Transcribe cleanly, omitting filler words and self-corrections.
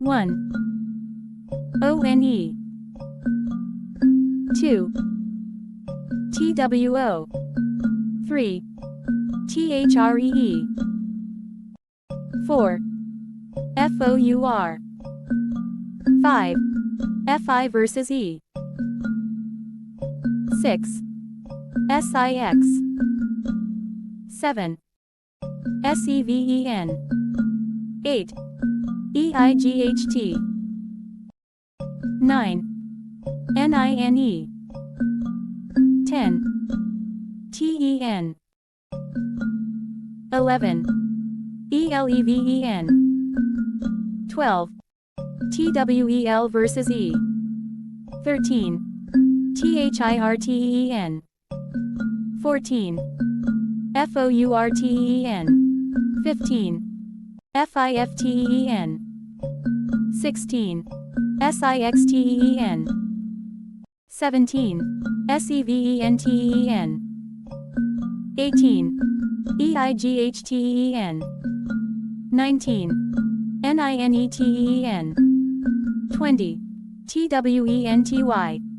1. ONE. 2. TWO. 3. THREE. 4. FOUR. 5. FI versus E. 6. SIX. 7. SEVEN. 8. EIGHT. 9. NINE. 10. TEN. 11. ELEVEN. 12. TWEL versus E. 13. THIRTEN. 14. FOURTEN. 15. FIFTEN. 16. SIXTEN. 17. SEVENTEN. 18. EIGHTEN. 19. NINETEN. 20. TWENTY.